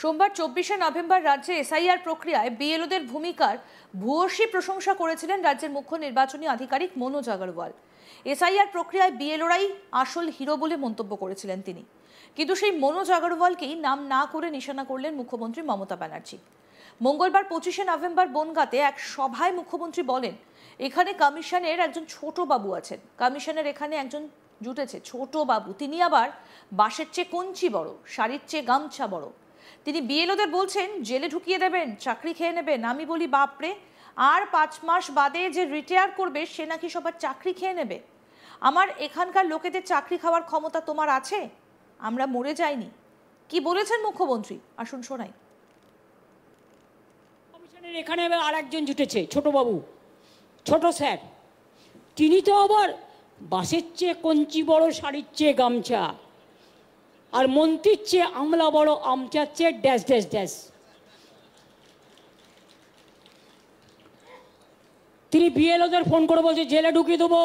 সোমবার 24শে নভেম্বর রাজ্যে এসআইআর প্রক্রিয়ায় বিএলওদের ভূমিকার ভূয়সী প্রশংসা করেছিলেন রাজ্যের মুখ্য নির্বাচনী আধিকারিক মনোজ আগরওয়াল। এসআইআর প্রক্রিয়ায় বিএলওরাই আসল হিরো বলে মন্তব্য করেছিলেন তিনি। কিন্তু সেই মনোজ আগরওয়ালকেই নাম না করে নিশানা করলেন মুখ্যমন্ত্রী মমতা ব্যানার্জি। মঙ্গলবার 25শে নভেম্বর বনগাঁতে এক সভায় মুখ্যমন্ত্রী বলেন, এখানে কমিশনের একজন ছোট বাবু আছেন। কমিশনের এখানে একজন জুটেছে ছোট বাবু, তিনি আবার বাঁশের চেয়ে কঞ্চি বড়, শাড়ির চেয়ে গামছা বড়। তিনি বিএলওদের বলছেন জেলে ঢুকিয়ে দেবেন, চাকরি খেয়ে নেবেন। আমি বলি বাপরে, আর 5 মাস বাদে যে রিটায়ার করবে সে নাকি সবার চাকরি খেয়ে নেবে। আমার এখানকার লোকেদের চাকরি খাওয়ার ক্ষমতা তোমার আছে? আমরা মরে যাইনি। কি বলেছেন মুখ্যমন্ত্রী, আসুন শোনাই। কমিশনের এখানে আর একজন জুটেছে ছোট বাবু, ছোট স্যার। তিনি তো আবার বাঁশের চেয়ে কঞ্চি বড়, শাড়ির চেয়ে গামছা, আর মন্ত্রীর চেয়ে আমলা বড়, আমচার চেয়ে ড্যাশ ড্যাশ ড্যাশ। তিনি বিএলওদের ফোন করে বলছে জেলে ঢুকিয়ে দেবো,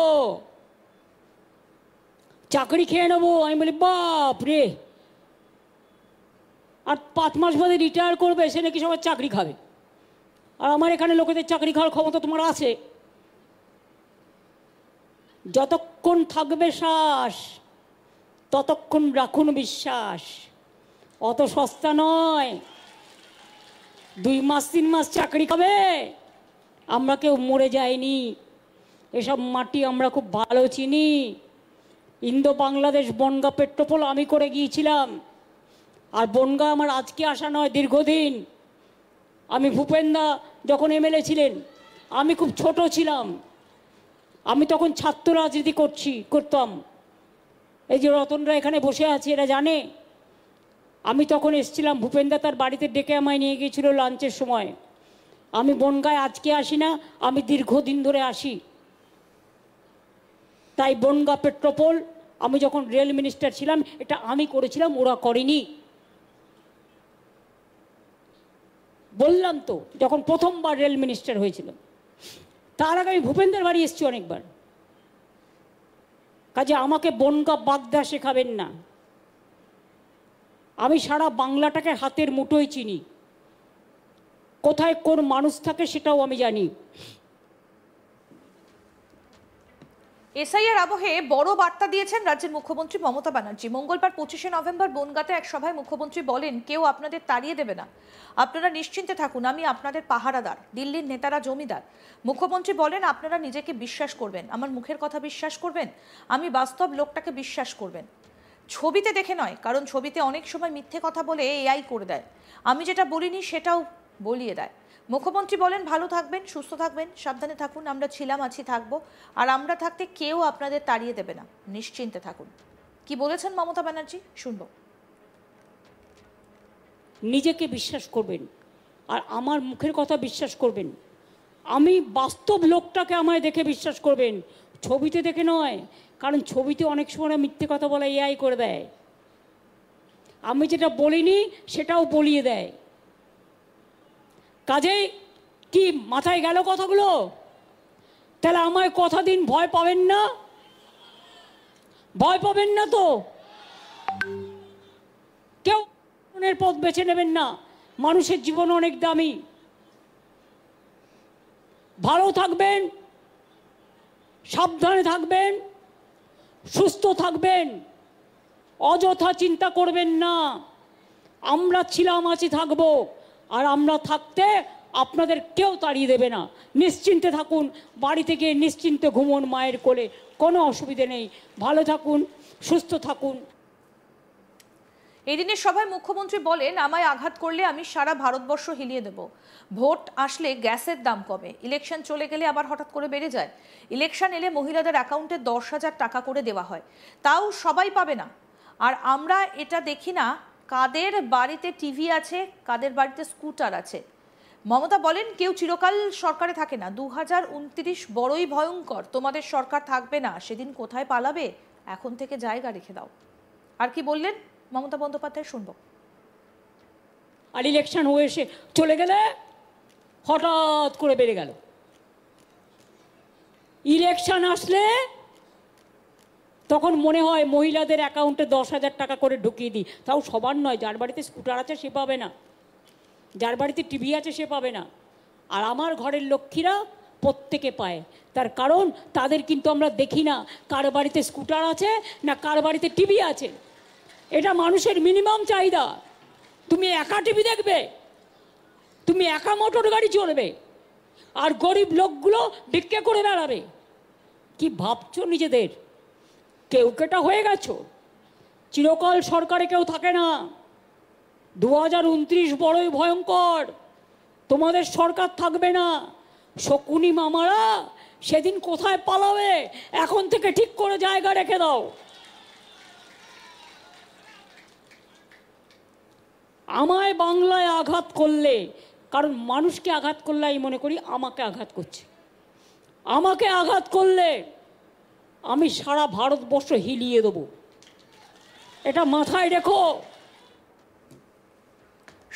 চাকরি খেয়ে নেবো। আমি বলি বাপ রে, আর 5 মাস বাদে রিটায়ার করবে, সে নাকি সবার চাকরি খাবে। আর আমার এখানে লোকেদের চাকরি খাওয়ার ক্ষমতা তোমার আছে? যতক্ষণ থাকবে শ্বাস ততক্ষণ রাখুন বিশ্বাস। অত সস্তা নয়, 2 মাস 3 মাস চাকরি খাবে। আমরা কেউ মরে যাইনি, এসব মাটি আমরা খুব ভালো চিনি। ইন্দো বাংলাদেশ বনগাঁ পেট্রোপোল আমি করে গিয়েছিলাম। আর বনগাঁ আমার আজকে আসা নয়, দীর্ঘদিন। আমি ভূপেন্দা যখন এমএলএ ছিলেন, আমি খুব ছোট ছিলাম, আমি তখন ছাত্র রাজনীতি করতাম। এই যে রতনরা এখানে বসে আছে, এরা জানে আমি তখন এসেছিলাম। ভূপেন্দা তার বাড়িতে ডেকে আমায় নিয়ে গিয়েছিল লাঞ্চের সময়। আমি বনগাঁয় আজকে আসি না, আমি দীর্ঘদিন ধরে আসি। তাই বনগাঁ পেট্রোপোল আমি যখন রেল মিনিস্টার ছিলাম, এটা আমি করেছিলাম, ওরা করেনি। বললাম তো, যখন প্রথমবার রেল মিনিস্টার হয়েছিল, তার আগে আমি ভূপেন্দ্রের বাড়ি এসেছি অনেকবার। কাজে আমাকে বনগাঁ বাগদা শেখাবেন না। আমি সারা বাংলাটাকে হাতের মুঠোয় চিনি, কোথায় কোন মানুষ থাকে সেটাও আমি জানি। এসআইআর আবহে বড় বার্তা দিয়েছেন রাজ্যের মুখ্যমন্ত্রী মমতা ব্যানার্জি। মঙ্গলবার 25শে নভেম্বর বনগাঁতে এক সভায় মুখ্যমন্ত্রী বলেন, কেউ আপনাদের তাড়িয়ে দেবে না, আপনারা নিশ্চিন্তে থাকুন, আমি আপনাদের পাহারাদার। দিল্লির নেতারা জমিদার। মুখ্যমন্ত্রী বলেন, আপনারা নিজেকে বিশ্বাস করবেন, আমার মুখের কথা বিশ্বাস করবেন, আমি বাস্তব লোকটাকে বিশ্বাস করবেন, ছবিতে দেখে নয়। কারণ ছবিতে অনেক সময় মিথ্যে কথা বলে এআই করে দেয়, আমি যেটা বলিনি সেটাও বলিয়ে দেয়। মুখ্যমন্ত্রী বলেন, ভালো থাকবেন, সুস্থ থাকবেন, সাবধানে থাকুন, আমরা ছিলাম, আছি, থাকবো। আর আমরা থাকতে কেউ আপনাদের তাড়িয়ে দেবে না, নিশ্চিন্তে থাকুন। কি বলেছেন মমতা ব্যানার্জি, শুনবো। নিজেকে বিশ্বাস করবেন আর আমার মুখের কথা বিশ্বাস করবেন। আমি বাস্তব লোকটাকে আমায় দেখে বিশ্বাস করবেন, ছবিতে দেখে নয়। কারণ ছবিতে অনেক সময় মিথ্যে কথা বলা এআই করে দেয়, আমি যেটা বলিনি সেটাও বলিয়ে দেয়। কাজেই কি মাথায় গেল কথাগুলো? তাহলে আমায় কথা দিন, ভয় পাবেন না, ভয় পাবেন না তো। কেউ জীবনের পথ বেছে নেবেন না, মানুষের জীবন অনেক দামি। ভালো থাকবেন, সাবধানে থাকবেন, সুস্থ থাকবেন, অযথা চিন্তা করবেন না। আমরা ছিলাম, আছি, থাকবো। আর আমরা থাকতে আপনাদের কেউ তাড়িয়ে দেবে না, নিশ্চিন্তে থাকুন। বাড়ি থেকে নিশ্চিন্তে ঘুমোন মায়ের কোলে, কোনো অসুবিধে নেই। ভালো থাকুন, সুস্থ থাকুন। এই দিনের সভায় মুখ্যমন্ত্রী বলেন, আমায় আঘাত করলে আমি সারা ভারতবর্ষ হিলিয়ে দেব। ভোট আসলে গ্যাসের দাম কমে, ইলেকশন চলে গেলে আবার হঠাৎ করে বেড়ে যায়। ইলেকশন এলে মহিলাদের অ্যাকাউন্টে 10,000 টাকা করে দেওয়া হয়, তাও সবাই পাবে না। আর আমরা এটা দেখি না কাদের বাড়িতে টিভি আছে, কাদের বাড়িতে স্কুটার আছে। মমতা বলেন, কেউ চিরকাল সরকারে থাকে না, 2029 বড়ই ভয়ঙ্কর, তোমাদের সরকার থাকবে না, সেদিন কোথায় পালাবে, এখন থেকে জায়গা রেখে দাও। আর কি বললেন মমতা বন্দ্যোপাধ্যায়, শুনবো। আর ইলেকশন হয়ে এসে চলে গেলে হঠাৎ করে বেড়ে গেল। ইলেকশন আসলে তখন মনে হয় মহিলাদের অ্যাকাউন্টে 10,000 টাকা করে ঢুকিয়ে দিই, তাও সবার নয়, যার বাড়িতে স্কুটার আছে সে পাবে না, যার বাড়িতে টিভি আছে সে পাবে না, আর আমার ঘরের লক্ষ্মীরা প্রত্যেকে পায়। তার কারণ তাদের কিন্তু আমরা দেখি না কার বাড়িতে স্কুটার আছে না কার বাড়িতে টিভি আছে। এটা মানুষের মিনিমাম চাহিদা। তুমি একা টিভি দেখবে, তুমি একা মোটর গাড়ি চলবে, আর গরিব লোকগুলো ভিক্ষে করে বেড়াবে। কি ভাবছো নিজেদের? কেউ কেটা হয়ে গেছো, চিরকাল সরকারে কেউ থাকে না। 2029 বড়ই ভয়ঙ্কর, তোমাদের সরকার থাকবে না। শকুনি মামারা সেদিন কোথায় পালাবে এখন থেকে ঠিক করে জায়গা রেখে দাও। আমায় বাংলায় আঘাত করলে, কারণ মানুষকে আঘাত করলে আমি মনে করি আমাকে আঘাত করছে, আমাকে আঘাত করলে আমি সারা ভারতবর্ষ হিলিয়ে দেবো, এটা মাথায় রেখো।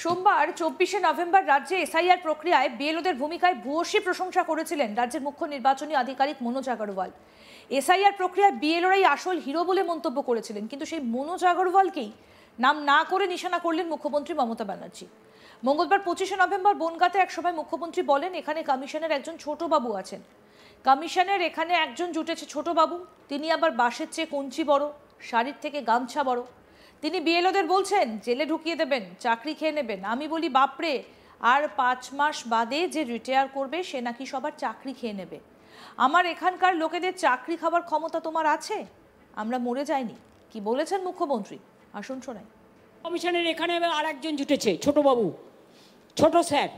সোমবার 24শে নভেম্বর রাজ্যে এসআইআর প্রক্রিয়ায় বিএলওদের ভূমিকায় ভূয়সী প্রশংসা করেছিলেন রাজ্যের মুখ্য নির্বাচনী আধিকারিক মনোজ আগরওয়াল। এসআইআর প্রক্রিয়ায় বিএলওরাই আসল হিরো বলে মন্তব্য করেছিলেন, কিন্তু সেই মনোজ আগরওয়ালকেই নাম না করে নিশানা করলেন মুখ্যমন্ত্রী মমতা ব্যানার্জি। মঙ্গলবার 25শে নভেম্বর বনগাঁতে এক সভায় মুখ্যমন্ত্রী বলেন, এখানে কমিশনের একজন ছোট বাবু আছেন, কমিশনের এখানে একজন জুটেছে ছোট বাবু, তিনি আবার বাঁশের চেয়ে কঞ্চি বড়, শাড়ির থেকে গামছা বড়। তিনি বিএলওদের বলছেন জেলে ঢুকিয়ে দেবেন, চাকরি খেয়ে নেবেন। আমি বলি বাপরে, আর 5 মাস বাদে যে রিটায়ার করবে সে নাকি সবার চাকরি খেয়ে নেবে। আমার এখানকার লোকেদের চাকরি খাবার ক্ষমতা তোমার আছে? আমরা মরে যাইনি। কি বলেছেন মুখ্যমন্ত্রী, আসুন শোনাই। কমিশনের এখানে আর একজন জুটেছে ছোট বাবু, ছোট স্যার,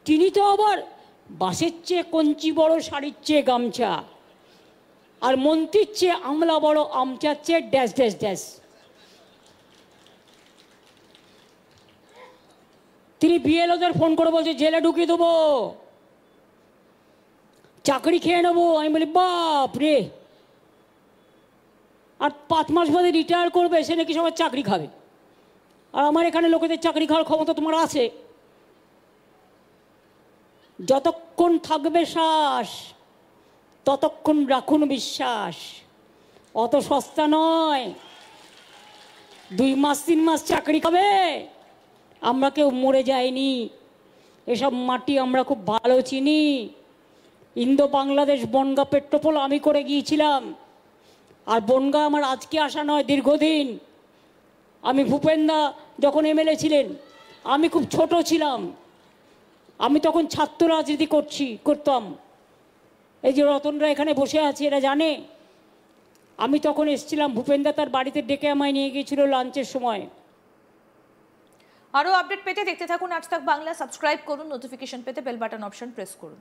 তিনি তো আবার বাঁশের চেয়ে কঞ্চি বড়, শাড়ির চেয়ে গামছা, আর মন্ত্রীর চেয়ে আমলা বড়, আমচার চেয়ে ড্যাশ ড্যাশ ড্যাশ। তিনি বিএলওদের ফোন করে বলছে জেলে ঢুকিয়ে দেবো, চাকরি খেয়ে নেবো। আমি বলি বাপ রে, আর 5 মাস বাদে রিটায়ার করবে সে নাকি সবার চাকরি খাবে, আর আমার এখানে লোকেদের চাকরি খাওয়ার ক্ষমতা তোমার আছে? যতক্ষণ থাকবে শ্বাস ততক্ষণ রাখুন বিশ্বাস, অত সস্তা নয়। 2 মাস 3 মাস চাকরি খাবে, আমরা কেউ মরে যাইনি, এসব মাটি আমরা খুব ভালো চিনি। ইন্দো বাংলাদেশ বনগা পেট্রোপোল আমি করে গিয়েছিলাম, আর বনগা আমার আজকে আসা নয়, দীর্ঘদিন। আমি ভূপেন্দা যখন এমএলএ ছিলেন আমি খুব ছোট ছিলাম, আমি তখন ছাত্র রাজনীতি করতাম। এই যে রতনরা এখানে বসে আছে এরা জানে, আমি তখন এসেছিলাম, ভূপেন্দা তার বাড়িতে ডেকে আমায় নিয়ে গিয়েছিল লাঞ্চের সময়। আরও আপডেট পেতে দেখতে থাকুন আজ তাক বাংলা, সাবস্ক্রাইব করুন, নোটিফিকেশন পেতে বেল বাটন অপশন প্রেস করুন।